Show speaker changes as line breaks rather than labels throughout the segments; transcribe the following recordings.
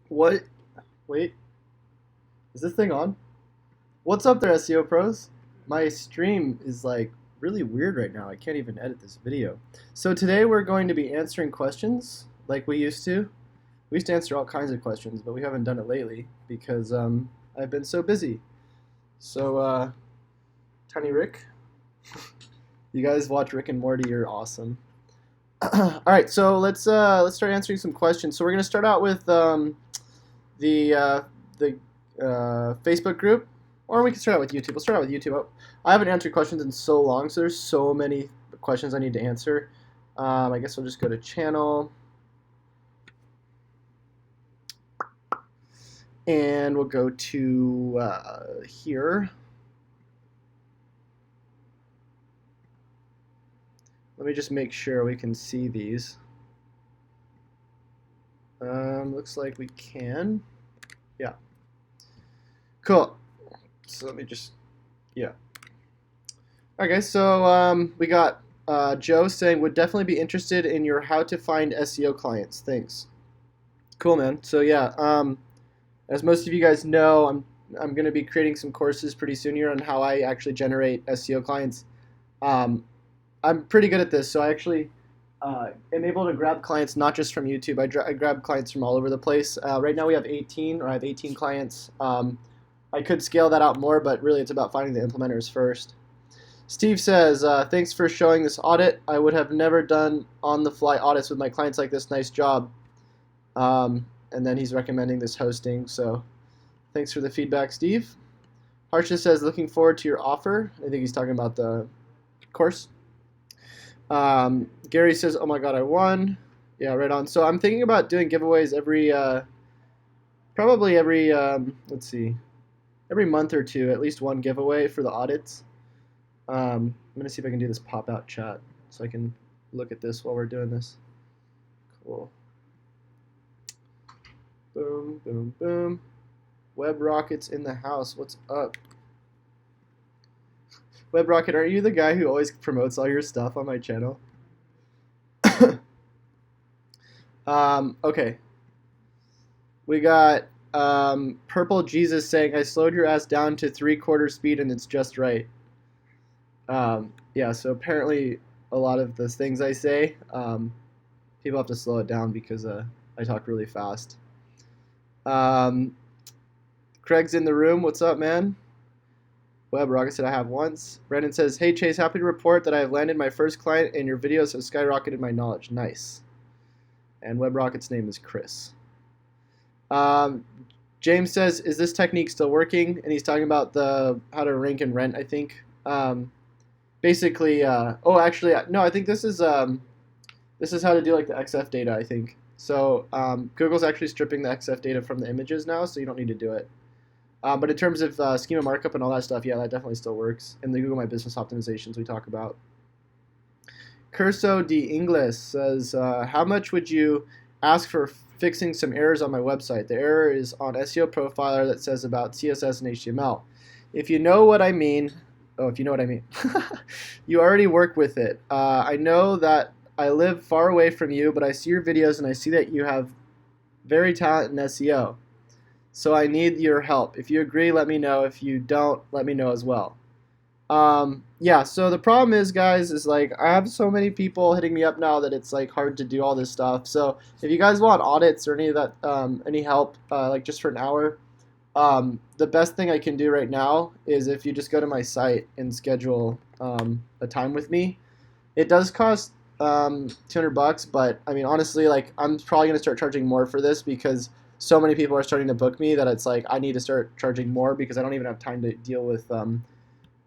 What? Wait, is this thing on? What's up there, SEO pros? My stream is like really weird right now. I can't even edit this video. So today we're going to be answering questions like we used to. We used to answer all kinds of questions, but we haven't done it lately because I've been so busy. So, Tiny Rick, you guys watch Rick and Morty, you're awesome. All right, so let's start answering some questions. So we're gonna start out with the Facebook group, or we can start out with YouTube. We'll start out with YouTube. I haven't answered questions in so long, so there's so many questions I need to answer. I guess we'll just go to channel, and we'll go to here. Let me just make sure we can see these. Looks like we can. Yeah. Cool. So let me just, yeah. Okay, so we got Joe saying, would definitely be interested in your how to find SEO clients. Thanks. Cool, man. So yeah, as most of you guys know, I'm going to be creating some courses pretty soon here on how I actually generate SEO clients. I'm pretty good at this, so I actually am able to grab clients not just from YouTube. I grab clients from all over the place. Right now we have 18, or I have 18 clients. I could scale that out more, but really it's about finding the implementers first. Steve says, thanks for showing this audit. I would have never done on-the-fly audits with my clients like this. Nice job. And then he's recommending this hosting, so thanks for the feedback, Steve. Harsha says, looking forward to your offer. I think he's talking about the course. Gary says, oh my god, I won. Yeah, right on. So I'm thinking about doing giveaways probably every, let's see, every month or two, at least one giveaway for the audits. I'm going to see if I can do this pop-out chat so I can look at this while we're doing this. Cool. Boom, boom, boom. Web Rocket's in the house. What's up? Web Rocket, are you the guy who always promotes all your stuff on my channel? Okay. We got Purple Jesus saying, I slowed your ass down to 3/4 speed and it's just right. Yeah, so apparently a lot of the things I say, people have to slow it down because I talk really fast. Craig's in the room. What's up, man? Web Rocket said I have once. Brandon says, hey Chase, happy to report that I have landed my first client and your videos have skyrocketed my knowledge. Nice. And Web Rocket's name is Chris. James says, is this technique still working? And he's talking about the how to rank and rent, I think. Basically, oh, actually, no, I think this is how to do like the XF data, I think. So Google's actually stripping the XF data from the images now, so you don't need to do it. But in terms of schema markup and all that stuff, yeah, that definitely still works. In the Google My Business optimizations we talk about. Curso de Ingles says, how much would you ask for fixing some errors on my website? The error is on SEO Profiler that says about CSS and HTML. If you know what I mean, you already work with it. I know that I live far away from you, but I see your videos and I see that you have very talent in SEO. So I need your help. If you agree, let me know. If you don't, let me know as well. Yeah, so the problem is, guys, is like I have so many people hitting me up now that it's like hard to do all this stuff. So if you guys want audits or any of that, any help, like just for an hour, the best thing I can do right now is if you just go to my site and schedule a time with me. It does cost $200, but I mean honestly, like I'm probably gonna start charging more for this because so many people are starting to book me that it's like I need to start charging more because I don't even have time to deal with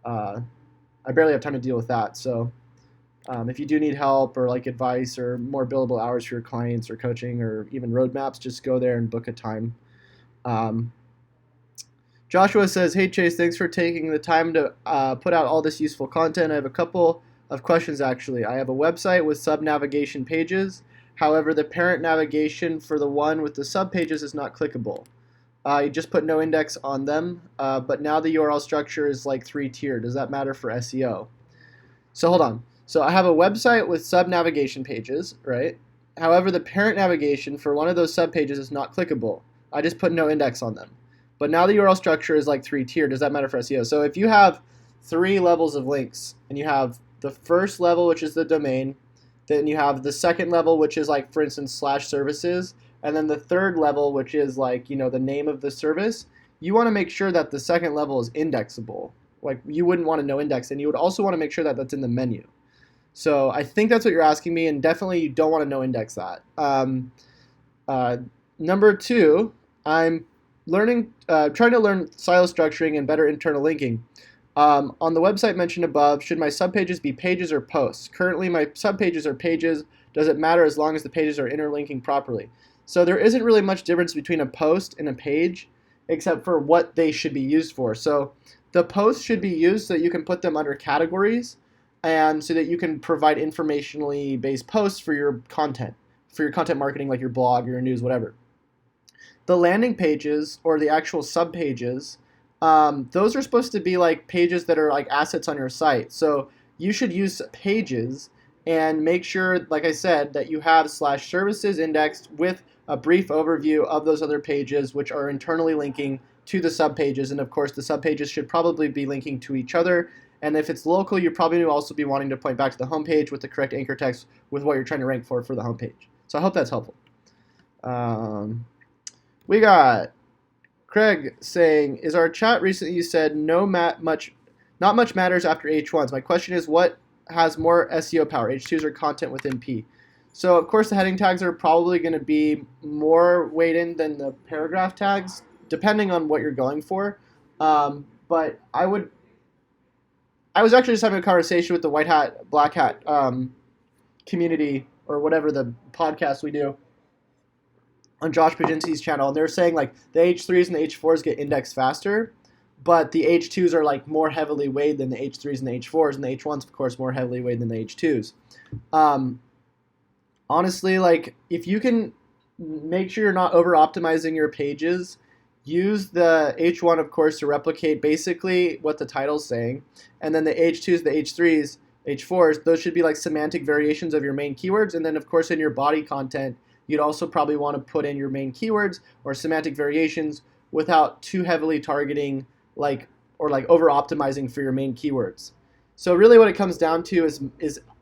I barely have time to deal with that. So if you do need help or like advice or more billable hours for your clients or coaching or even roadmaps, just go there and book a time. Joshua says, hey Chase, thanks for taking the time to put out all this useful content. I have a couple of questions actually. I have a website with sub-navigation pages. However, the parent navigation for the one with the sub-pages is not clickable. You just put no index on them, but now the URL structure is like 3-tier. Does that matter for SEO? So hold on. So I have a website with sub-navigation pages, right? However, the parent navigation for one of those sub-pages is not clickable. I just put no index on them. But now the URL structure is like 3-tiered. Does that matter for SEO? So if you have 3 levels of links, and you have the first level, which is the domain, then you have the second level, which is like, for instance, /services, and then the third level, which is like, the name of the service, you want to make sure that the second level is indexable. Like, you wouldn't want to no index, and you would also want to make sure that that's in the menu. So I think that's what you're asking me, and definitely you don't want to no index that. Number 2, I'm trying to learn silo structuring and better internal linking. On the website mentioned above, should my subpages be pages or posts? Currently, my subpages are pages. Does it matter as long as the pages are interlinking properly? So there isn't really much difference between a post and a page, except for what they should be used for. So the posts should be used so that you can put them under categories, and so that you can provide informationally based posts for your content marketing, like your blog, your news, whatever. The landing pages, or the actual subpages, those are supposed to be like pages that are like assets on your site. So you should use pages and make sure, like I said, that you have /services indexed with a brief overview of those other pages, which are internally linking to the subpages. And of course, the subpages should probably be linking to each other. And if it's local, you probably will also be wanting to point back to the homepage with the correct anchor text with what you're trying to rank for the homepage. So I hope that's helpful. We got Craig saying, is our chat recently you said not much matters after H1s. My question is, what has more SEO power, H2s or content within P? So of course the heading tags are probably going to be more weighted than the paragraph tags, depending on what you're going for. But I was actually just having a conversation with the white hat, black hat community, or whatever the podcast we do, on Josh Pajinski's channel, and they're saying like the H3s and the H4s get indexed faster, but the H2s are like more heavily weighed than the H3s and the H4s, and the H1s, of course, more heavily weighed than the H2s. Honestly, like, if you can make sure you're not over optimizing your pages, use the H1, of course, to replicate basically what the title's saying, and then the H2s, the H3s, H4s, those should be like semantic variations of your main keywords, and then of course in your body content, you'd also probably want to put in your main keywords or semantic variations without too heavily targeting or over optimizing for your main keywords. So really what it comes down to is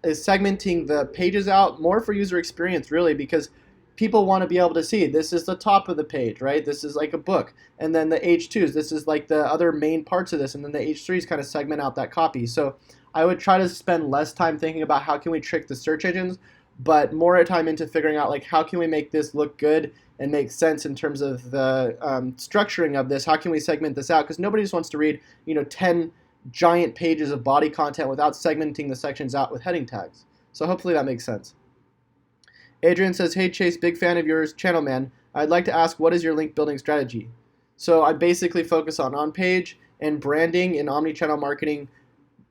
segmenting the pages out more for user experience, really, because people want to be able to see this is the top of the page, right? This is like a book. And then the H2s, this is like the other main parts of this. And then the H3s kind of segment out that copy. So I would try to spend less time thinking about how can we trick the search engines, but more time into figuring out like how can we make this look good and make sense in terms of the structuring of this. How can we segment this out? Because nobody just wants to read 10 giant pages of body content without segmenting the sections out with heading tags. So hopefully that makes sense. Adrian says, hey Chase, big fan of yours, channel man. I'd like to ask, what is your link building strategy? So I basically focus on page and branding and omni-channel marketing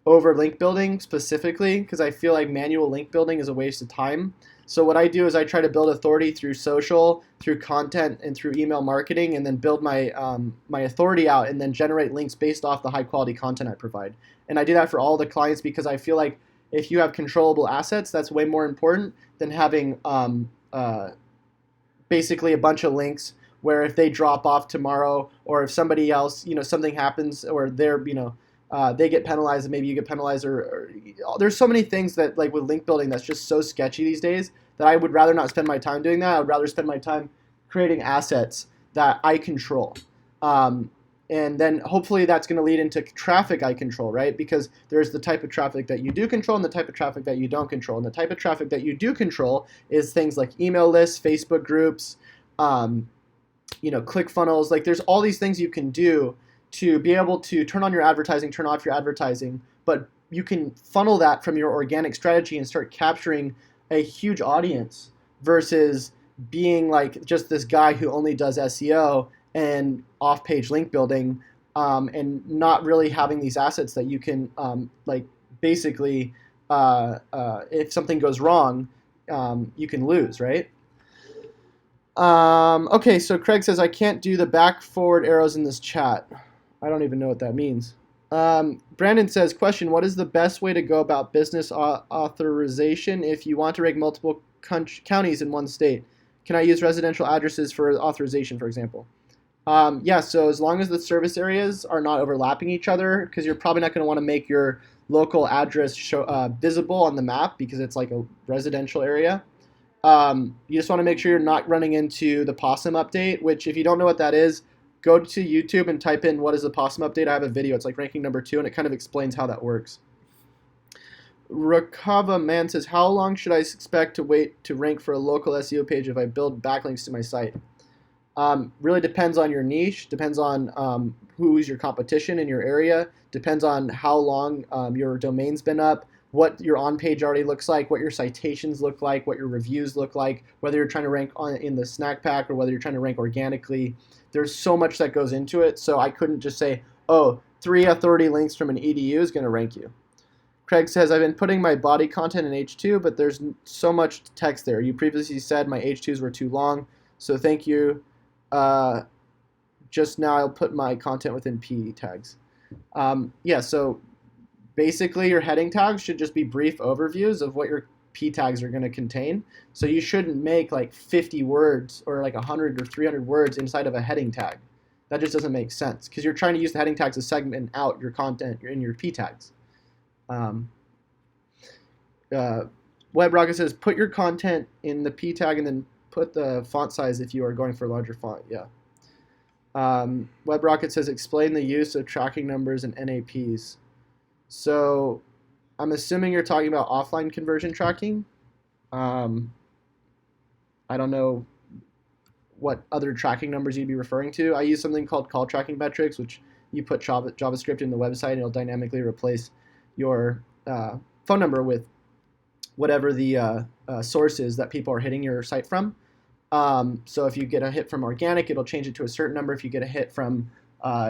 over link building specifically, because I feel like manual link building is a waste of time. So what I do is I try to build authority through social, through content, and through email marketing, and then build my my authority out and then generate links based off the high quality content I provide. And I do that for all the clients because I feel like if you have controllable assets, that's way more important than having basically a bunch of links where if they drop off tomorrow, or if somebody else, something happens, or they're, they get penalized and maybe you get penalized, or there's so many things that, like with link building, that's just so sketchy these days that I would rather not spend my time doing that. I would rather spend my time creating assets that I control. And then hopefully that's going to lead into traffic I control, right? Because there's the type of traffic that you do control and the type of traffic that you don't control. And the type of traffic that you do control is things like email lists, Facebook groups, ClickFunnels. Like there's all these things you can do to be able to turn on your advertising, turn off your advertising, but you can funnel that from your organic strategy and start capturing a huge audience versus being like just this guy who only does SEO and off-page link building, and not really having these assets that you can basically if something goes wrong, you can lose, right? Okay, so Craig says, I can't do the back forward arrows in this chat. I don't even know what that means. Brandon says, question, what is the best way to go about business authorization if you want to rank multiple counties in one state? can I use residential addresses for authorization, for example? Yeah, so as long as the service areas are not overlapping each other, because you're probably not going to want to make your local address visible on the map because it's like a residential area. You just want to make sure you're not running into the Possum update, which if you don't know what that is, go to YouTube and type in what is the Possum update. I have a video. It's like ranking number 2, and it kind of explains how that works. Rakava Man says, how long should I expect to wait to rank for a local SEO page if I build backlinks to my site? Really depends on your niche, depends on who's your competition in your area, depends on how long your domain's been up, what your on-page already looks like, what your citations look like, what your reviews look like, whether you're trying to rank in the snack pack or whether you're trying to rank organically. There's so much that goes into it, so I couldn't just say, oh, 3 authority links from an EDU is going to rank you. Craig says, I've been putting my body content in H2, but there's so much text there. You previously said my H2s were too long, so thank you. Just now I'll put my content within P tags. Yeah, so basically your heading tags should just be brief overviews of what your P tags are going to contain. So you shouldn't make like 50 words or like 100 or 300 words inside of a heading tag. That just doesn't make sense because you're trying to use the heading tags to segment out your content in your P tags. Web Rocket says, put your content in the P tag and then put the font size if you are going for a larger font. Yeah. Web Rocket says, explain the use of tracking numbers and NAPs. So I'm assuming you're talking about offline conversion tracking. I don't know what other tracking numbers you'd be referring to. I use something called call tracking metrics, which you put JavaScript in the website and it'll dynamically replace your phone number with whatever the source is that people are hitting your site from. So if you get a hit from organic, it'll change it to a certain number. If you get a hit from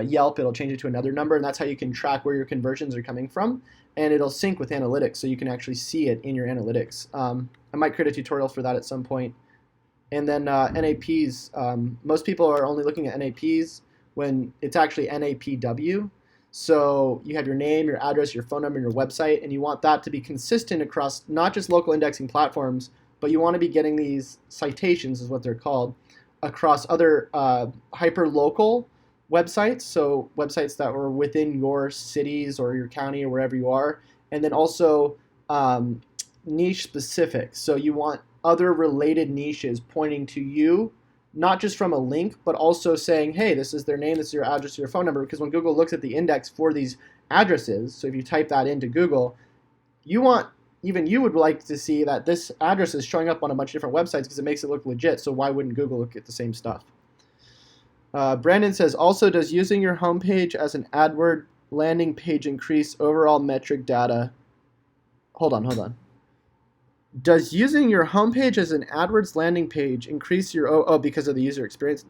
Yelp, it'll change it to another number, and that's how you can track where your conversions are coming from, and it'll sync with analytics, so you can actually see it in your analytics. I might create a tutorial for that at some point. And then NAPs, most people are only looking at NAPs when it's actually NAPW. So you have your name, your address, your phone number, and your website, and you want that to be consistent across not just local indexing platforms, but you want to be getting these citations, is what they're called, across other hyper-local websites, so websites that were within your cities or your county or wherever you are, and then also niche-specific. So you want other related niches pointing to you, not just from a link, but also saying, hey, this is their name, this is your address, your phone number, because when Google looks at the index for these addresses, so if you type that into Google, even you would like to see that this address is showing up on a bunch of different websites because it makes it look legit, so why wouldn't Google look at the same stuff? Brandon says, also, does using your homepage as an AdWord landing page increase overall metric data? Hold on. Does using your homepage as an AdWords landing page increase your, because of the user experience?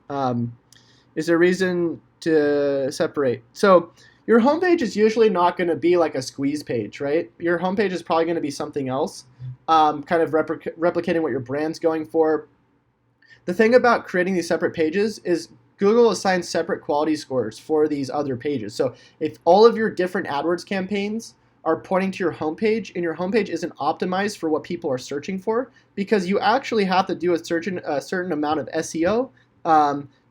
Is there a reason to separate? So your homepage is usually not going to be like a squeeze page, right? Your homepage is probably going to be something else, kind of replicating what your brand's going for. The thing about creating these separate pages is Google assigns separate quality scores for these other pages. So if all of your different AdWords campaigns are pointing to your homepage, and your homepage isn't optimized for what people are searching for, because you actually have to do a certain amount of SEO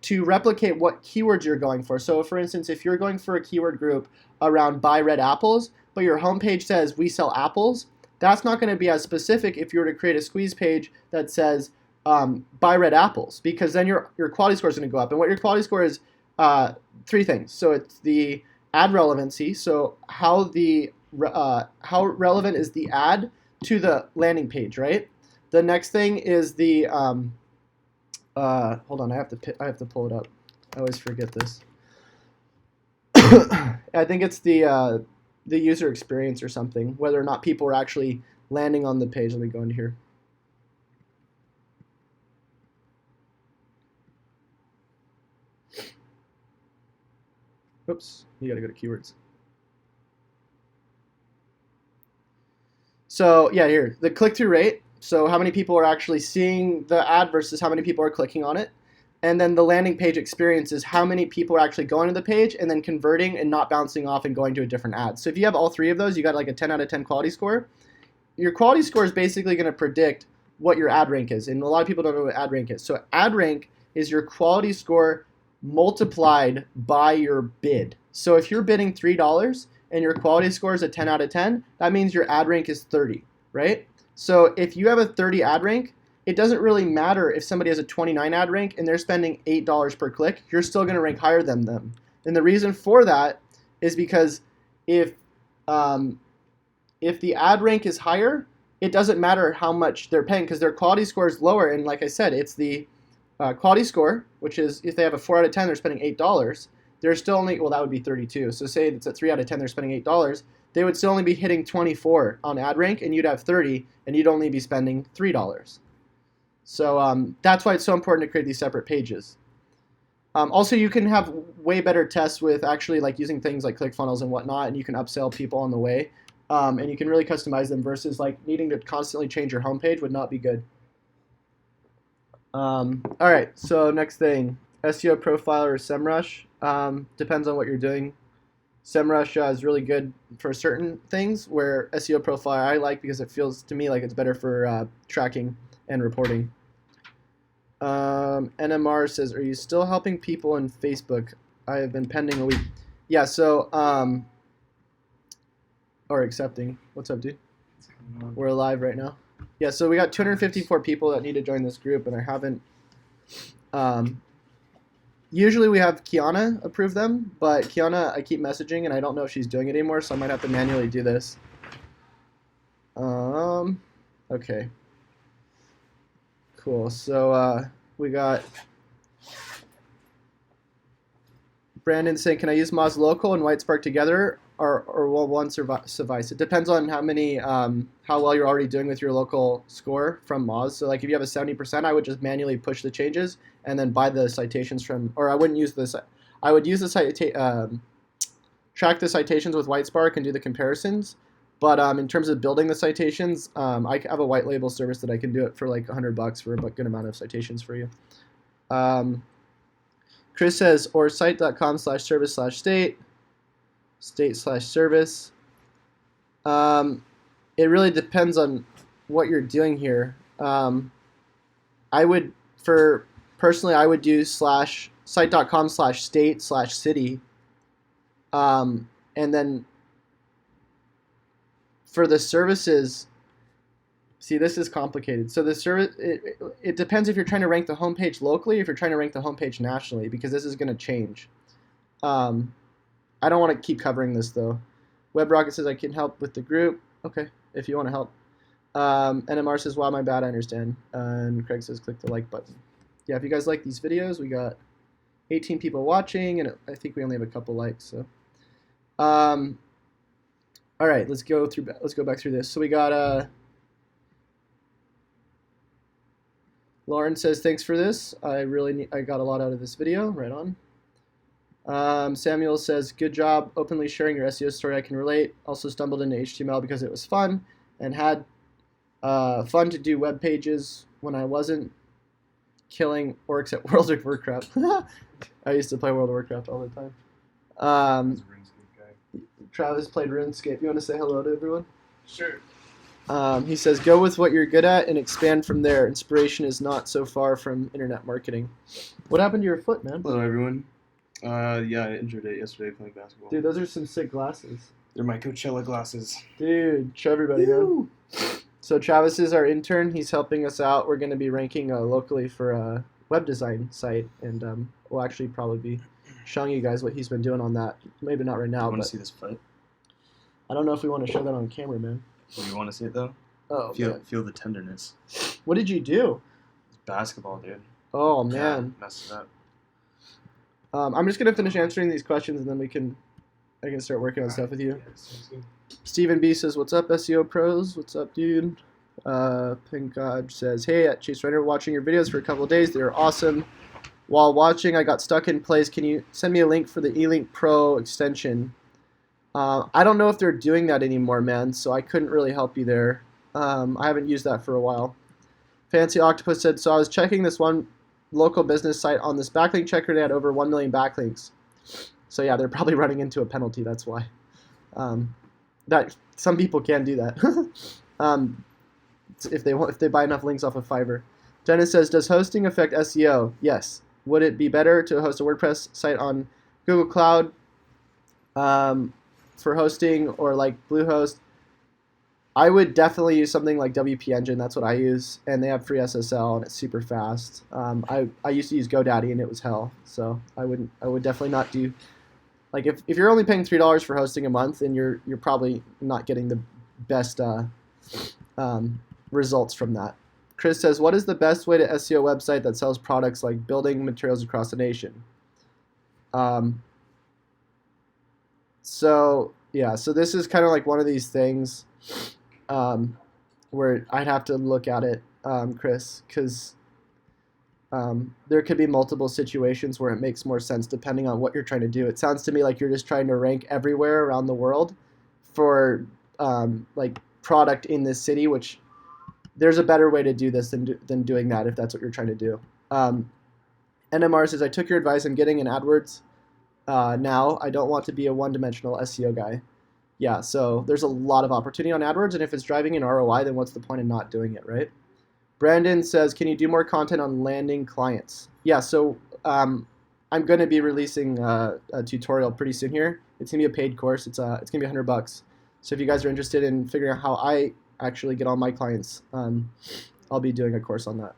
to replicate what keywords you're going for. So for instance, if you're going for a keyword group around buy red apples, but your homepage says we sell apples, that's not going to be as specific if you were to create a squeeze page that says buy red apples, because then your quality score is going to go up. And what your quality score is, 3 things. So it's the ad relevancy, so how relevant is the ad to the landing page, right? The next thing is the hold on, I have to pull it up. I always forget this. I think it's the user experience or something, whether or not people are actually landing on the page. Let me go into here. Oops, you gotta go to keywords. So yeah, here, the click-through rate. So how many people are actually seeing the ad versus how many people are clicking on it. And then the landing page experience is how many people are actually going to the page and then converting and not bouncing off and going to a different ad. So if you have all 3 of those, you got like a 10 out of 10 quality score. Your quality score is basically going to predict what your ad rank is, and a lot of people don't know what ad rank is. So ad rank is your quality score multiplied by your bid. So if you're bidding $3 and your quality score is a 10 out of 10, that means your ad rank is 30, right? So if you have a 30 ad rank, it doesn't really matter if somebody has a 29 ad rank and they're spending $8 per click, you're still going to rank higher than them. And the reason for that is because if the ad rank is higher, it doesn't matter how much they're paying because their quality score is lower. And like I said, it's the quality score, which is if they have a 4 out of 10, they're spending $8. They're still only, well, that would be 32. So say it's a 3 out of 10, they're spending $8. They would still only be hitting 24 on ad rank, and you'd have 30, and you'd only be spending $3. So that's why it's so important to create these separate pages. Also, you can have way better tests with actually like using things like ClickFunnels and whatnot, and you can upsell people on the way. And you can really customize them versus like needing to constantly change your homepage would not be good. All right, so next thing, SEO Profiler or SEMrush. Depends on what you're doing. SEMrush is really good for certain things, where SEO Profiler I like because it feels to me like it's better for tracking and reporting. NMR says, are you still helping people in Facebook? I have been pending a week. Yeah, so, or accepting. What's up, dude? We're live right now. Yeah, so we got 254 people that need to join this group, and I haven't, usually we have Kiana approve them, but Kiana, I keep messaging, and I don't know if she's doing it anymore, so I might have to manually do this. Okay. Cool. So we got Brandon saying, can I use Moz Local and Whitespark together, or will one suffice? It depends on how many, how well you're already doing with your local score from Moz. So like if you have a 70%, I would just manually push the changes and then buy the citations from, or I wouldn't use this. I would use the track the citations with Whitespark and do the comparisons. But in terms of building the citations, I have a white label service that I can do it for like $100 for a good amount of citations for you. Chris says, or site.com/service/state, state/service. It really depends on what you're doing here. I would, personally, I would do site.com/state/city. And then for the services, see, this is complicated. So the service, it depends if you're trying to rank the homepage locally, or if you're trying to rank the homepage nationally, because this is going to change. I don't want to keep covering this though. WebRocket says I can help with the group. Okay, if you want to help. NMR says, wow, my bad, I understand. And Craig says, click the like button. Yeah, if you guys like these videos, we got 18 people watching, and I think we only have a couple likes. So, all right, let's go back through this. So we got Lauren says, thanks for this. I got a lot out of this video. Right on. Samuel says, good job openly sharing your SEO story. I can relate. Also stumbled into HTML because it was fun, and had fun to do web pages when I wasn't killing orcs at World of Warcraft. I used to play World of Warcraft all the time. Travis played RuneScape. You want to say hello to everyone?
Sure.
He says, go with what you're good at and expand from there. Inspiration is not so far from internet marketing. What happened to your foot, man?
Hello, everyone. Yeah, I injured it yesterday playing basketball.
Dude, those are some sick glasses.
They're my Coachella glasses.
Dude, show everybody, man. So Travis is our intern. He's helping us out. We're going to be ranking locally for a web design site, and we'll actually probably be showing you guys what he's been doing on that. Maybe not right now.
You want to see this foot?
I don't know if we want to show that on camera, man.
Well, you want to see it though?
Oh,
feel the tenderness.
What did you do?
It's basketball, dude.
Oh man,
messed it up.
I'm just gonna finish answering these questions, and then I can start working on stuff with you.
Yeah,
Stephen B says, "What's up, SEO pros? What's up, dude?" Pink God says, "Hey, at Chase Ryder, watching your videos for a couple of days. They are awesome. While watching, I got stuck in place. Can you send me a link for the eLink Pro extension?" I don't know if they're doing that anymore, man, so I couldn't really help you there. I haven't used that for a while. Fancy Octopus said, so I was checking this one local business site on this backlink checker. They had over 1 million backlinks. So yeah, they're probably running into a penalty. That's why. That some people can do that. if they buy enough links off of Fiverr. Dennis says, does hosting affect SEO? Yes. Would it be better to host a WordPress site on Google Cloud for hosting or like Bluehost? I would definitely use something like WP Engine. That's what I use, and they have free SSL and it's super fast. I used to use GoDaddy and it was hell, so I would definitely not do. Like if you're only paying $3 for hosting a month, then you're probably not getting the best results from that. Chris says, what is the best way to SEO a website that sells products like building materials across the nation? So this is kind of like one of these things where I'd have to look at it, Chris, because there could be multiple situations where it makes more sense depending on what you're trying to do. It sounds to me like you're just trying to rank everywhere around the world for like product in this city, which there's a better way to do this than doing that if that's what you're trying to do. NMR says, I took your advice. I'm getting an AdWords now. I don't want to be a one-dimensional SEO guy. Yeah, so there's a lot of opportunity on AdWords, and if it's driving an ROI, then what's the point in not doing it, right? Brandon says, can you do more content on landing clients? Yeah, so I'm going to be releasing a tutorial pretty soon here. It's going to be a paid course. It's going to be $100. So if you guys are interested in figuring out how I actually get all my clients, I'll be doing a course on that,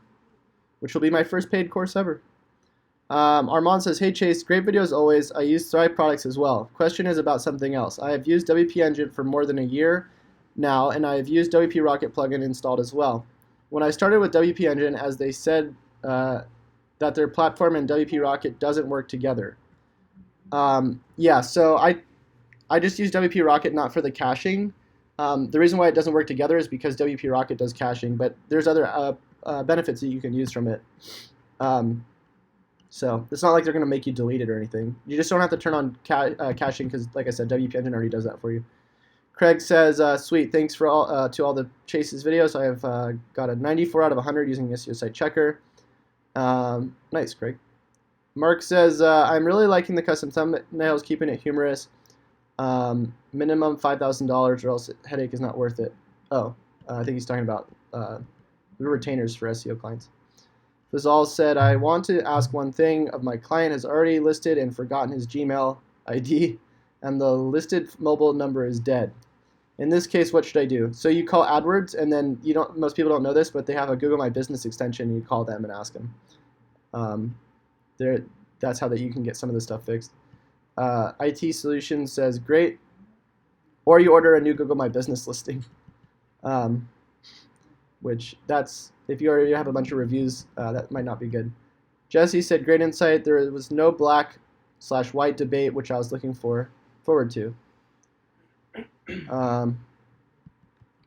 which will be my first paid course ever. Armand says, hey Chase, great video as always. I use Thrive products as well. Question is about something else. I have used WP Engine for more than a year now, and I have used WP Rocket plugin installed as well. When I started with WP Engine, as they said that their platform and WP Rocket doesn't work together. Yeah, so I just use WP Rocket not for the caching. The reason why it doesn't work together is because WP Rocket does caching, but there's other benefits that you can use from it. So it's not like they're going to make you delete it or anything. You just don't have to turn on caching because, like I said, WP Engine already does that for you. Craig says, sweet, thanks for all to all the Chase's videos. I have got a 94 out of 100 using SEO Site Checker. Nice, Craig. Mark says, I'm really liking the custom thumbnails, keeping it humorous. Minimum $5,000 or else headache is not worth it. Oh, I think he's talking about the retainers for SEO clients. This all said, I want to ask one thing. Of my client has already listed and forgotten his Gmail ID, and the listed mobile number is dead. In this case, what should I do? So you call AdWords, and then most people don't know this, but they have a Google My Business extension. You call them and ask them. That's how you can get some of this stuff fixed. IT Solutions says, great. Or you order a new Google My Business listing, which if you already have a bunch of reviews, that might not be good. Jesse said, great insight. There was no black/white debate, which I was looking forward to.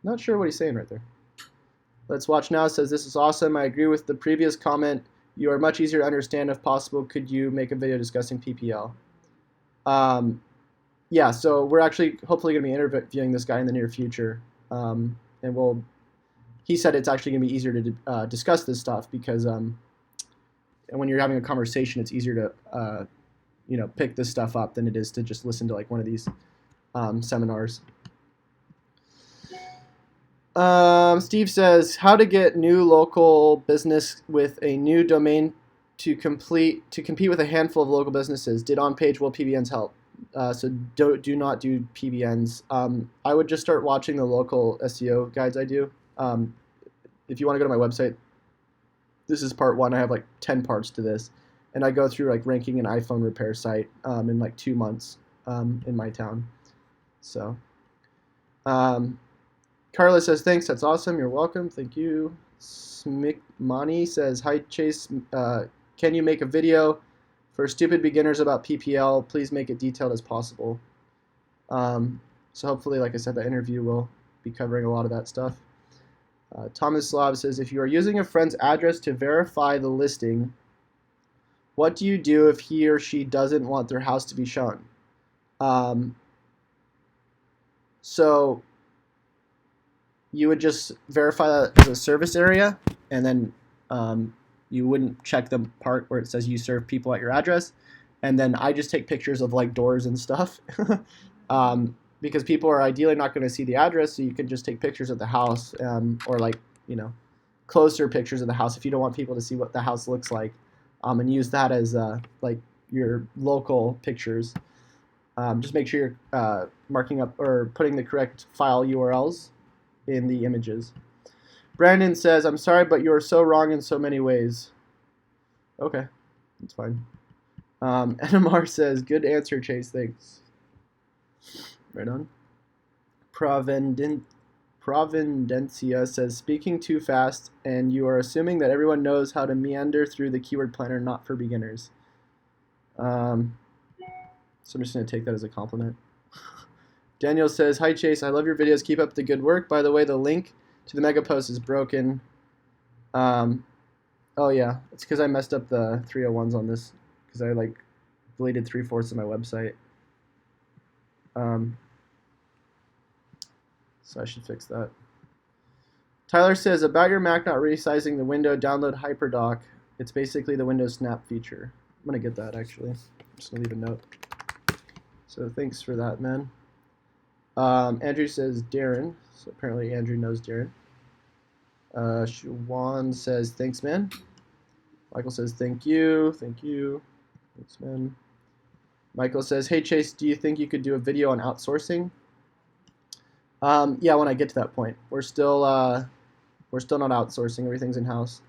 Not sure what he's saying right there. Let's Watch Now says, this is awesome. I agree with the previous comment. You are much easier to understand. If possible, could you make a video discussing PPL? Yeah, so we're actually hopefully going to be interviewing this guy in the near future. And he said it's actually going to be easier to discuss this stuff because when you're having a conversation, it's easier to pick this stuff up than it is to just listen to like one of these seminars. Steve says, how to get new local business with a new domain to compete with a handful of local businesses. Did on-page will PBNs help? So do not do PBNs. I would just start watching the local SEO guides I do. If you want to go to my website, this is part 1. I have like 10 parts to this, and I go through like ranking an iPhone repair site in like 2 months in my town. So Carla says, thanks, that's awesome, you're welcome, thank you. Smikmani says, hi Chase, can you make a video for stupid beginners about PPL? Please make it detailed as possible. So hopefully, like I said, the interview will be covering a lot of that stuff. Thomas Slav says, if you are using a friend's address to verify the listing, what do you do if he or she doesn't want their house to be shown? So you would just verify that as a service area, and then you wouldn't check the part where it says you serve people at your address. And then I just take pictures of like doors and stuff because people are ideally not going to see the address, so you can just take pictures of the house or like closer pictures of the house if you don't want people to see what the house looks like, and use that as like your local pictures. Just make sure you're marking up or putting the correct file URLs in the images. Brandon says, I'm sorry, but you are so wrong in so many ways. Okay, that's fine. NMR says, good answer, Chase, thanks. Right on. Providencia says, speaking too fast, and you are assuming that everyone knows how to meander through the keyword planner, not for beginners. So I'm just going to take that as a compliment. Daniel says, hi, Chase. I love your videos. Keep up the good work. By the way, the link to the mega post is broken. Oh, yeah. It's because I messed up the 301s on this because I, like, deleted 3/4 of my website. So I should fix that. Tyler says, about your Mac not resizing the window, download HyperDoc. It's basically the Windows Snap feature. I'm going to get that, actually. I'm just going to leave a note. So thanks for that, man. Andrew says, Darren. So apparently Andrew knows Darren. Juan says, thanks, man. Michael says, thank you. Thank you. Thanks, man. Michael says, hey, Chase, do you think you could do a video on outsourcing? Yeah, when I get to that point. We're still not outsourcing. Everything's in-house.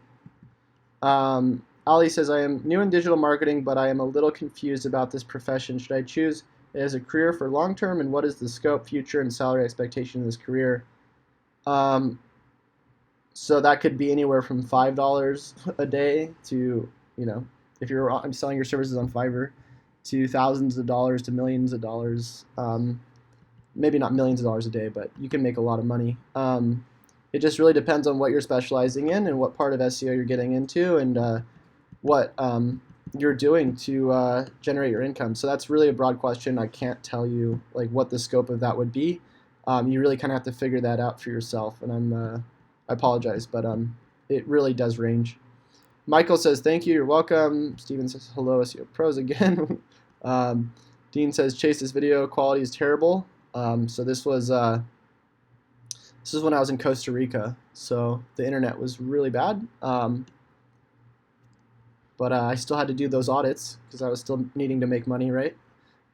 Ali says, I am new in digital marketing, but I am a little confused about this profession. Should I choose it as a career for long-term, and what is the scope, future, and salary expectation of this career? So that could be anywhere from $5 a day to, if you're selling your services on Fiverr, to thousands of dollars to millions of dollars. Maybe not millions of dollars a day, but you can make a lot of money. It just really depends on what you're specializing in and what part of SEO you're getting into and what you're doing to generate your income. So that's really a broad question. I can't tell you like what the scope of that would be. You really kind of have to figure that out for yourself. And I apologize, but it really does range. Michael says, thank you, you're welcome. Steven says, hello, SEO pros again. Dean says, Chase, this video quality is terrible. So this is when I was in Costa Rica, so the internet was really bad. But I still had to do those audits because I was still needing to make money, right?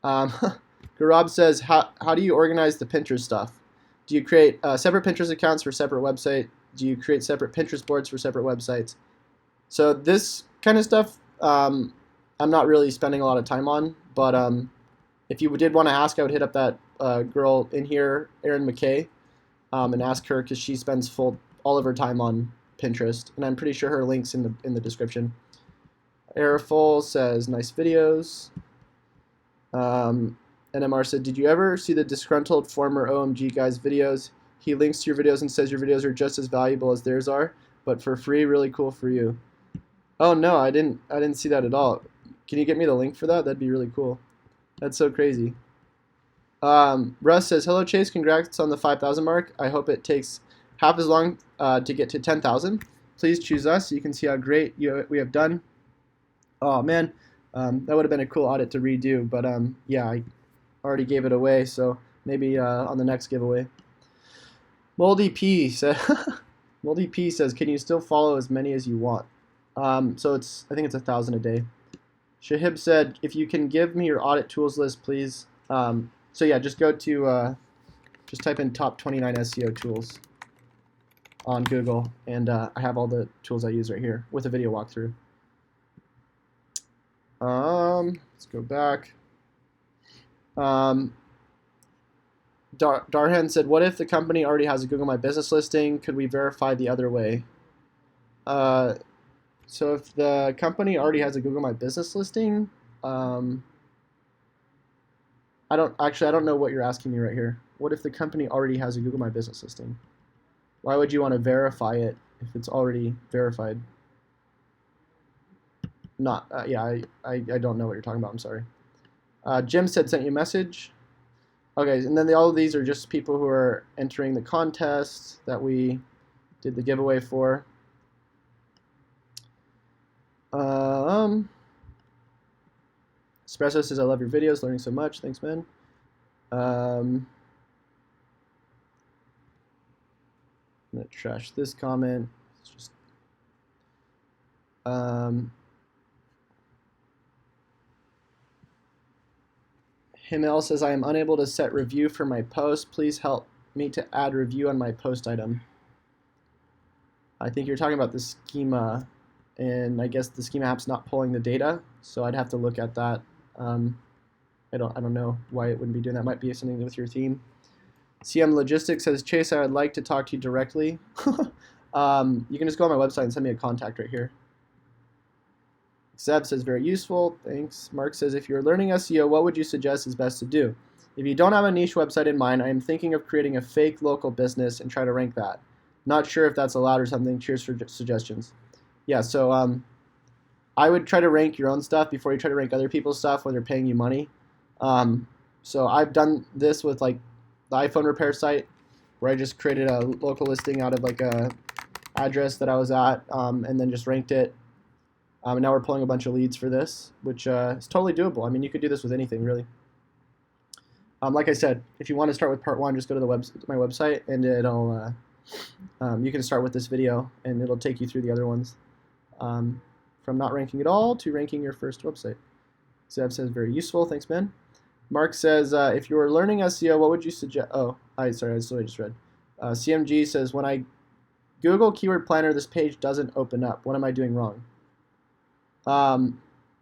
Garab says, how do you organize the Pinterest stuff? Do you create separate Pinterest accounts for separate website? Do you create separate Pinterest boards for separate websites? So this kind of stuff I'm not really spending a lot of time on, but if you did want to ask, I would hit up that girl in here, Erin McKay, and ask her because she spends all of her time on Pinterest, and I'm pretty sure her link's in the description. Airful says, nice videos. NMR said, did you ever see the disgruntled former OMG guy's videos? He links to your videos and says your videos are just as valuable as theirs are, but for free. Really cool for you. Oh no, I didn't see that at all. Can you get me the link for that? That'd be really cool. That's so crazy. Russ says, hello Chase, congrats on the 5,000 mark. I hope it takes half as long to get to 10,000. Please choose us so you can see how great we have done. Oh man, that would have been a cool audit to redo, but yeah, I already gave it away, so maybe on the next giveaway. Moldy P says, can you still follow as many as you want? So I think it's 1,000 a day. Shahib said, if you can give me your audit tools list, please. So yeah, just go to, just type in top 29 SEO tools on Google, and I have all the tools I use right here with a video walkthrough. Let's go back. Darhan said, what if the company already has a Google My Business listing? Could we verify the other way? So if the company already has a Google My Business listing, I don't know what you're asking me right here. What if the company already has a Google My Business listing? Why would you want to verify it if it's already verified? Yeah, I don't know what you're talking about. I'm sorry. Jim said sent you a message. Okay, and then all of these are just people who are entering the contest that we did the giveaway for. Espresso says, I love your videos, learning so much. Thanks, man. I'm going to gonna trash this comment. It's just Himmel says, I am unable to set review for my post. Please help me to add review on my post item. I think you're talking about the schema, and I guess the schema app's not pulling the data, so I'd have to look at that. I don't know why it wouldn't be doing that. Might be something with your theme. CM Logistics says, Chase, I would like to talk to you directly. You can just go on my website and send me a contact right here. Zeb says, very useful. Thanks. Mark says, if you're learning SEO, what would you suggest is best to do? If you don't have a niche website in mind, I am thinking of creating a fake local business and try to rank that. Not sure if that's allowed or something. Cheers for suggestions. Yeah, so I would try to rank your own stuff before you try to rank other people's stuff when they're paying you money. So I've done this with like the iPhone repair site where I just created a local listing out of like a address that I was at and then just ranked it. And now we're pulling a bunch of leads for this, which is totally doable. I mean, you could do this with anything, really. Like I said, if you want to start with part one, just go to my website, and it'll you can start with this video, and it'll take you through the other ones. From not ranking at all to ranking your first website. Zeb says, very useful. Thanks, man. Mark says, if you were learning SEO, what would you suggest? Oh, sorry, that's what I just read. CMG says, when I Google Keyword Planner, this page doesn't open up. What am I doing wrong?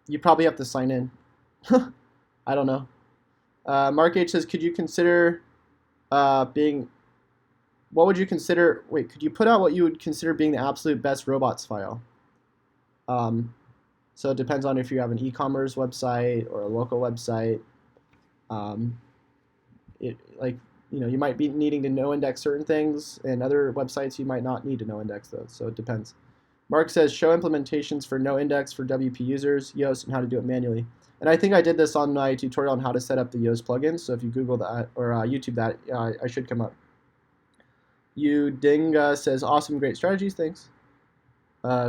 You probably have to sign in. I don't know. Mark H says, could you consider what would you consider, could you put out what you would consider being the absolute best robots file? So it depends on if you have an e-commerce website or a local website. You might be needing to no-index certain things, and other websites you might not need to no-index those, so it depends. Mark says, show implementations for no-index for WP users, Yoast, and how to do it manually. And I think I did this on my tutorial on how to set up the Yoast plugins, so if you Google that or YouTube that, I should come up. Udinga says, awesome, great strategies, thanks.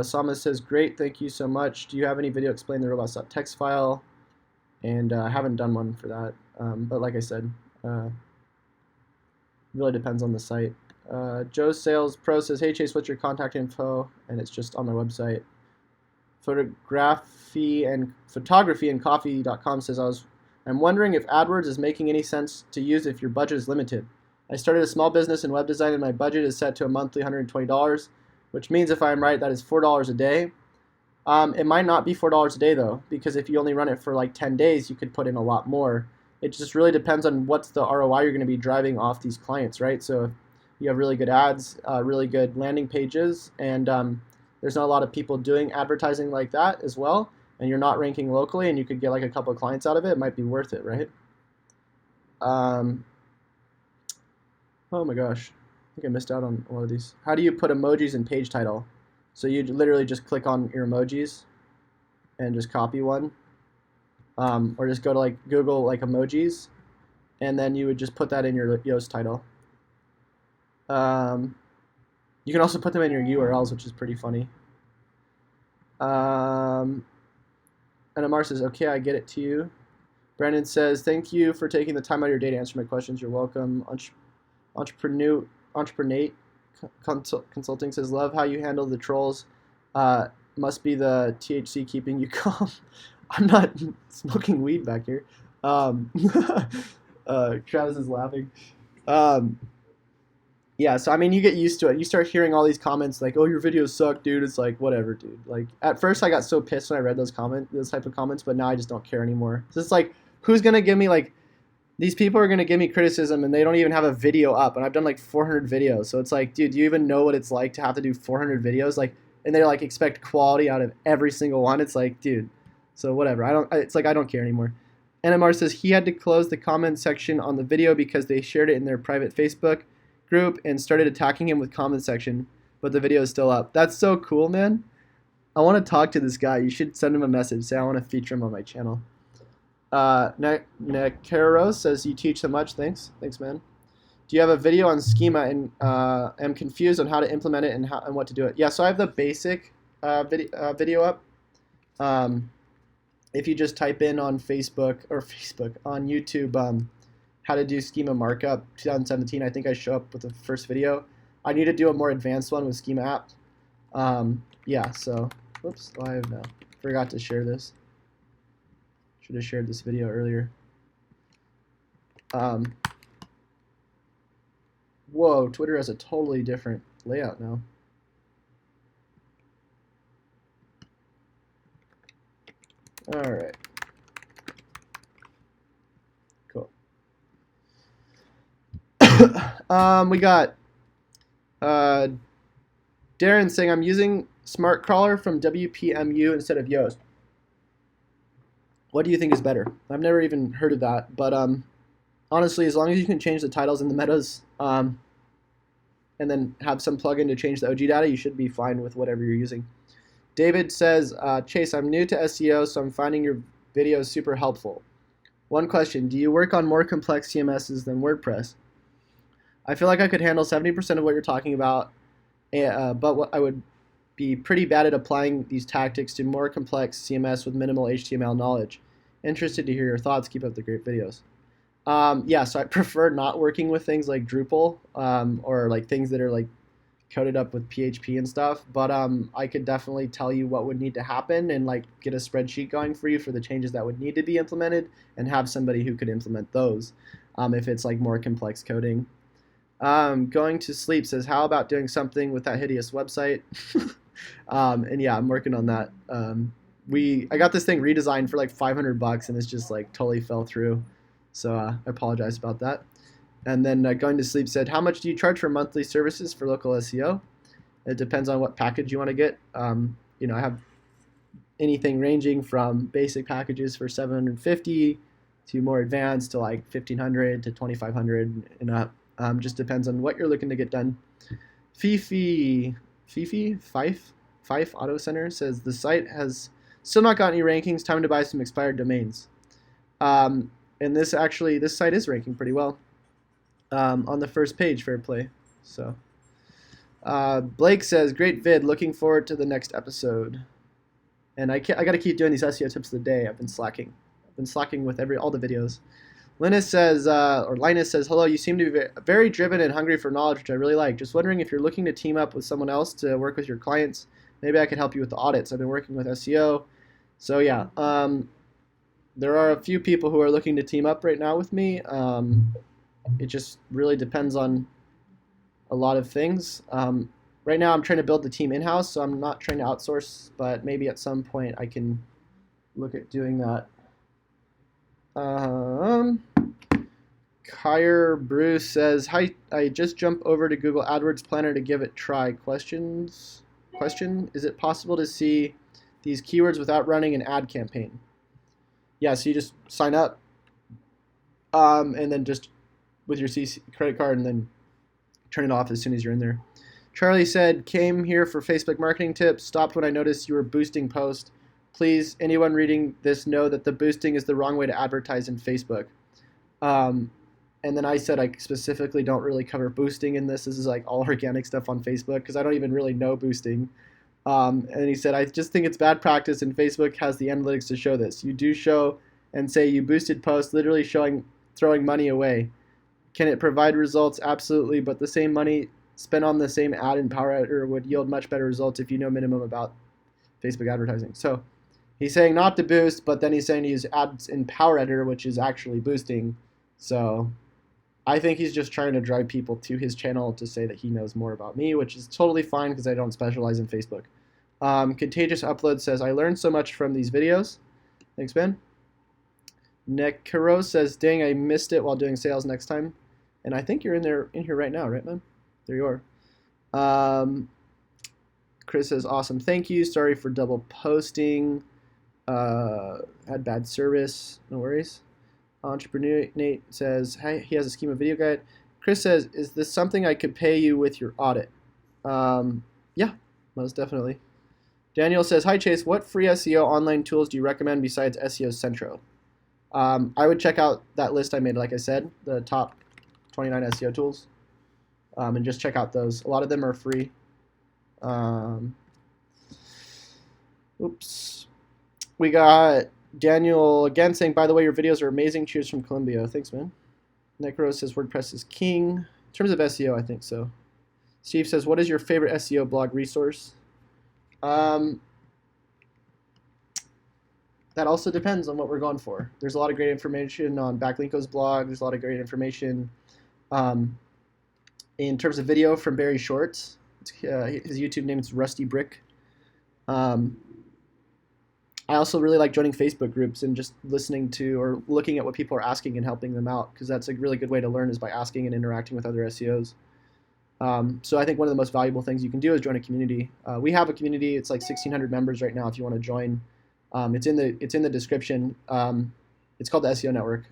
Sama says, great, thank you so much. Do you have any video explaining the robots.txt file? And I haven't done one for that, but like I said, really depends on the site. Joe Sales Pro says, hey Chase, what's your contact info? And it's just on my website. Photography and coffee.com says, I'm wondering if AdWords is making any sense to use if your budget is limited. I started a small business in web design and my budget is set to a monthly $120, which means if I'm right, that is $4 a day. It might not be $4 a day though, because if you only run it for like 10 days, you could put in a lot more. It just really depends on what's the ROI you're going to be driving off these clients, right? So if you have really good ads, really good landing pages, and there's not a lot of people doing advertising like that as well, and you're not ranking locally, and you could get like a couple of clients out of it, it might be worth it, right? Oh my gosh, I think I missed out on one of these. How do you put emojis in page title? So you literally just click on your emojis and just copy one, or just go to like Google like emojis, and then you would just put that in your Yoast title. You can also put them in your URLs, which is pretty funny. And Amar says, okay, I get it to you. Brandon says, thank you for taking the time out of your day to answer my questions. You're welcome. Entreprenate Consulting says, love how you handle the trolls. Must be the THC keeping you calm. I'm not smoking weed back here. Travis is laughing. Yeah, so I mean, you get used to it. You start hearing all these comments like, "Oh, your videos suck, dude." It's like, whatever, dude. Like, at first, I got so pissed when I read those type of comments, but now I just don't care anymore. So it's like, who's gonna give me like, these people are gonna give me criticism, and they don't even have a video up, and I've done like 400 videos. So it's like, dude, do you even know what it's like to have to do 400 videos? Like, and they like expect quality out of every single one. It's like, dude. So whatever. It's like I don't care anymore. NMR says he had to close the comment section on the video because they shared it in their private Facebook group and started attacking him with comment section, but the video is still up. That's so cool, man. I want to talk to this guy. You should send him a message. Say I want to feature him on my channel. Necaro says you teach so much. Thanks, man. Do you have a video on schema and am confused on how to implement it and what to do it? Yeah, so I have the basic video up. If you just type in on Facebook on YouTube, how to do schema markup 2017, I think I show up with the first video. I need to do a more advanced one with Schema app. Yeah, so, whoops, live now. Forgot to share this. Should have shared this video earlier. Whoa, Twitter has a totally different layout now. All right. Cool. We got Darren saying, I'm using Smart Crawler from WPMU instead of Yoast. What do you think is better? I've never even heard of that, but honestly, as long as you can change the titles and the metas, and then have some plugin to change the OG data, you should be fine with whatever you're using. David says, Chase, I'm new to SEO, so I'm finding your videos super helpful. One question, do you work on more complex CMSs than WordPress? I feel like I could handle 70% of what you're talking about, but I would be pretty bad at applying these tactics to more complex CMS with minimal HTML knowledge. Interested to hear your thoughts. Keep up the great videos. Yeah, so I prefer not working with things like Drupal or like things that are like coded up with PHP and stuff, but I could definitely tell you what would need to happen and like get a spreadsheet going for you for the changes that would need to be implemented and have somebody who could implement those if it's like more complex coding. Going to sleep says, how about doing something with that hideous website? And yeah, I'm working on that. I got this thing redesigned for like $500 and it's just like totally fell through. So I apologize about that. And then Going to Sleep said, how much do you charge for monthly services for local SEO? It depends on what package you want to get. You know, I have anything ranging from basic packages for $750 to more advanced to like $1,500 to $2,500 and up. Just depends on what you're looking to get done. Fife Auto Center says, the site has still not got any rankings. Time to buy some expired domains. And this site is ranking pretty well. On the first page, fair play. So, Blake says, great vid, looking forward to the next episode. And I got to keep doing these SEO tips of the day. I've been slacking with all the videos. Linus says, hello, you seem to be very driven and hungry for knowledge, which I really like. Just wondering if you're looking to team up with someone else to work with your clients. Maybe I could help you with the audits. I've been working with SEO. So yeah, there are a few people who are looking to team up right now with me. It just really depends on a lot of things. Right now I'm trying to build the team in-house, so I'm not trying to outsource, but maybe at some point I can look at doing that. Kyer Bruce says, hi, I just jumped over to Google AdWords Planner to give it a try. Question, is it possible to see these keywords without running an ad campaign? Yeah, so you just sign up and then just with your CC credit card and then turn it off as soon as you're in there. Charlie said, came here for Facebook marketing tips, stopped when I noticed you were boosting posts. Please, anyone reading this know that the boosting is the wrong way to advertise in Facebook. And then I said I specifically don't really cover boosting in this. This is like all organic stuff on Facebook because I don't even really know boosting. And he said, I just think it's bad practice and Facebook has the analytics to show this. You do show and say you boosted posts, literally throwing money away. Can it provide results? Absolutely, but the same money spent on the same ad in Power Editor would yield much better results if you know minimum about Facebook advertising. So he's saying not to boost, but then he's saying to use ads in Power Editor, which is actually boosting. So I think he's just trying to drive people to his channel to say that he knows more about me, which is totally fine because I don't specialize in Facebook. Contagious Upload says, I learned so much from these videos. Thanks, Ben. Nekaro says, dang, I missed it while doing sales next time. And I think you're in here right now, right, man? There you are. Chris says, awesome, thank you. Sorry for double posting. Had bad service. No worries. Entrepreneur Nate says, hey, he has a schema video guide. Chris says, is this something I could pay you with your audit? Yeah, most definitely. Daniel says, hi Chase, what free SEO online tools do you recommend besides SEO Centro? I would check out that list I made, like I said, the top 29 SEO tools, and just check out those. A lot of them are free. Oops. We got Daniel again saying, by the way, your videos are amazing. Cheers from Colombia. Thanks, man. Necro says WordPress is king. In terms of SEO, I think so. Steve says, what is your favorite SEO blog resource? That also depends on what we're going for. There's a lot of great information on Backlinko's blog. There's a lot of great information in terms of video from Barry Shorts. His YouTube name is Rusty Brick. I also really like joining Facebook groups and just listening to or looking at what people are asking and helping them out, because that's a really good way to learn, is by asking and interacting with other SEOs. So I think one of the most valuable things you can do is join a community. We have a community. It's like 1,600 members right now if you want to join. It's in the description. It's called the SEO Network.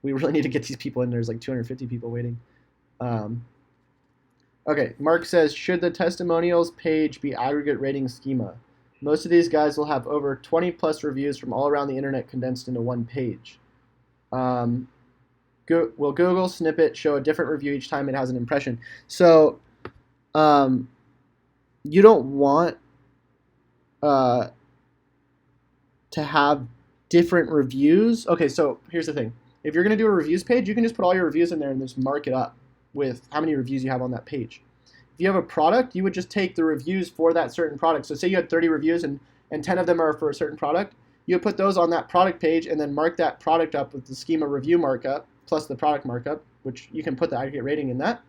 We really need to get these people in. There's like 250 people waiting. Okay, Mark says, should the testimonials page be aggregate rating schema? Most of these guys will have over 20 plus reviews from all around the internet condensed into one page. Will Google Snippet show a different review each time it has an impression? So you don't want to have different reviews. Okay, so here's the thing. If you're going to do a reviews page, you can just put all your reviews in there and just mark it up with how many reviews you have on that page. If you have a product, you would just take the reviews for that certain product. So say you had 30 reviews and 10 of them are for a certain product. You would put those on that product page and then mark that product up with the schema review markup plus the product markup, which you can put the aggregate rating in that.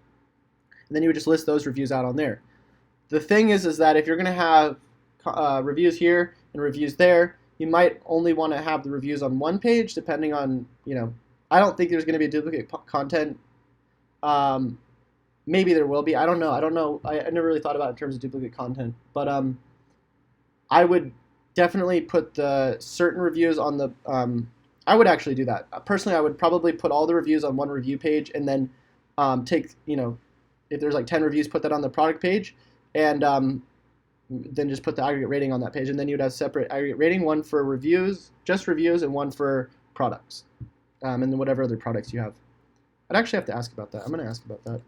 And then you would just list those reviews out on there. The thing is that if you're going to have reviews here and reviews there, you might only want to have the reviews on one page, depending on, I don't think there's going to be duplicate content. Maybe there will be. I don't know. I never really thought about it in terms of duplicate content. But I would definitely put the certain reviews on the... I would actually do that. Personally, I would probably put all the reviews on one review page and then take, if there's like 10 reviews, put that on the product page and then just put the aggregate rating on that page. And then you'd have separate aggregate rating, one for reviews, just reviews, and one for products. And then whatever other products you have. I'd actually have to ask about that. I'm going to ask about that.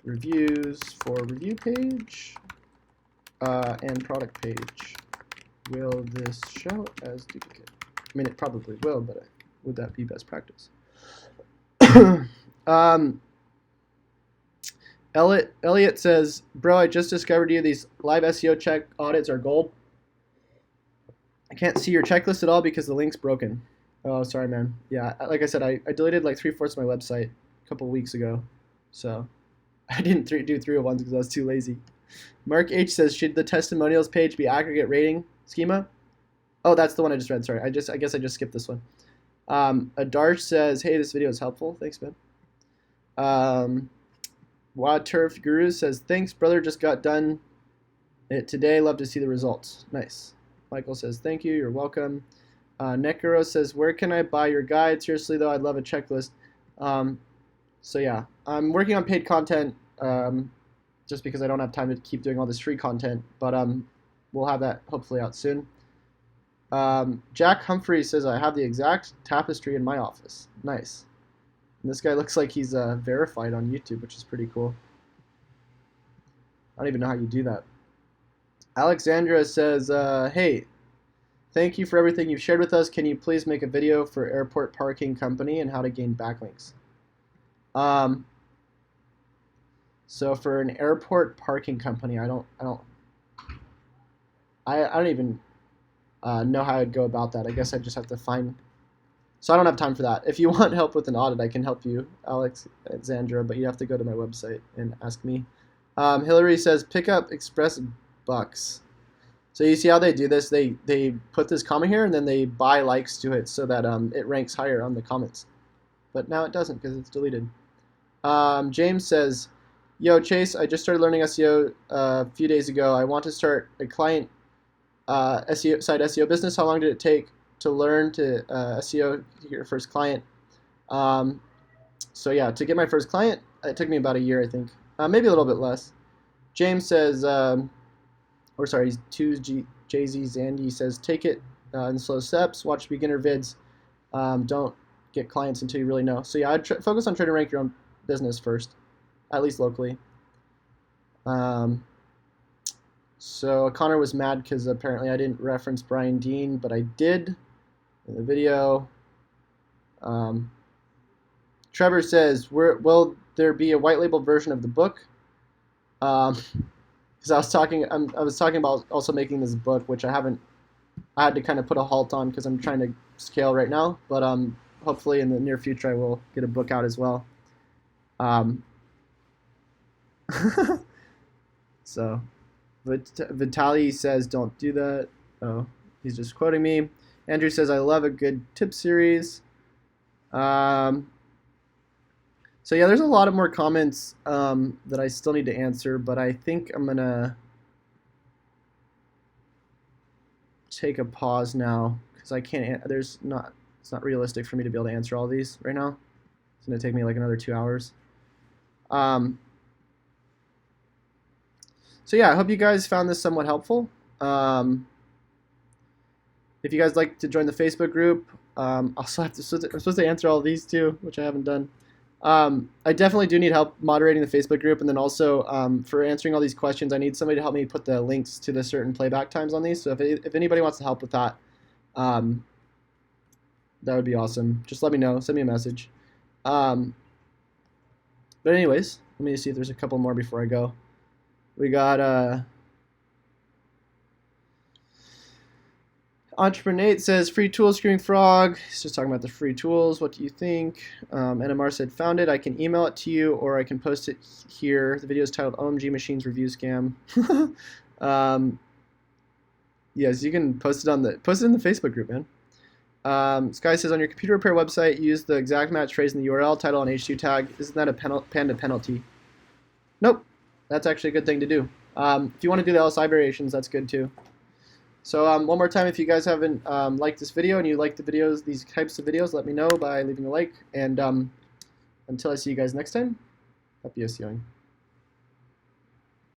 Reviews for review page and product page. Will this show as duplicate? I mean, it probably will, but would that be best practice? Elliot says, bro, I just discovered you. These live SEO check audits are gold. I can't see your checklist at all because the link's broken. Oh, sorry, man. Yeah, like I said, I deleted like 3/4 of my website a couple weeks ago. So I didn't do 301s because I was too lazy. Mark H says, should the testimonials page be aggregate rating schema? Oh, that's the one I just read. Sorry, I guess I just skipped this one. Adarsh says, hey, this video is helpful. Thanks, man. Wild Turf Guru says, thanks, brother. Just got done it today. Love to see the results. Nice. Michael says, thank you. You're welcome. Nekuro says, where can I buy your guide? Seriously, though, I'd love a checklist. So, yeah, I'm working on paid content just because I don't have time to keep doing all this free content. But we'll have that hopefully out soon. Jack Humphrey says, I have the exact tapestry in my office. Nice. And this guy looks like he's verified on YouTube, which is pretty cool. I don't even know how you do that. Alexandra says, hey, thank you for everything you've shared with us. Can you please make a video for airport parking company and how to gain backlinks? So for an airport parking company, I don't even know how I'd go about that. I guess I just have to find. So I don't have time for that. If you want help with an audit, I can help you, Alexandra, but you have to go to my website and ask me. Hillary says, pick up express bucks. So you see how they do this? They put this comment here and then they buy likes to it so that it ranks higher on the comments. But now it doesn't because it's deleted. James says, yo, Chase, I just started learning SEO a few days ago. I want to start a client SEO site SEO business. How long did it take to learn to SEO your first client? So yeah, to get my first client, it took me about a year, I think. Maybe a little bit less. James says, or sorry, 2Jz Zandy says, take it in slow steps, watch beginner vids, don't get clients until you really know. So yeah, I'd focus on trying to rank your own business first, at least locally. So Connor was mad because apparently I didn't reference Brian Dean, but I did in the video. Trevor says, will there be a white label version of the book? Because I was talking about also making this book, which I haven't. I had to kind of put a halt on because I'm trying to scale right now. But hopefully in the near future I will get a book out as well. Um, so, Vitaly says, don't do that. Oh, he's just quoting me. Andrew says, I love a good tip series. So yeah, there's a lot of more comments that I still need to answer, but I think I'm gonna take a pause now because I can't. It's not realistic for me to be able to answer all these right now. It's gonna take me like another 2 hours. So yeah, I hope you guys found this somewhat helpful. If you guys like to join the Facebook group, also I'm supposed to answer all these too, which I haven't done. I definitely do need help moderating the Facebook group, and then also for answering all these questions, I need somebody to help me put the links to the certain playback times on these. So if anybody wants to help with that, that would be awesome. Just let me know. Send me a message. But anyways, let me see if there's a couple more before I go. We got Entrepreneur says, free tools, Screaming Frog. He's just talking about the free tools. What do you think? NMR said, found it. I can email it to you or I can post it here. The video is titled OMG Machines Review Scam. Yes, you can post it in the Facebook group, man. Sky says, on your computer repair website, use the exact match phrase in the URL, title, and H2 tag. Isn't that a Panda penalty? Nope. That's actually a good thing to do. If you want to do the LSI variations, that's good too. So one more time, if you guys haven't liked this video and you like the videos, these types of videos, let me know by leaving a like. And until I see you guys next time, happy SEOing.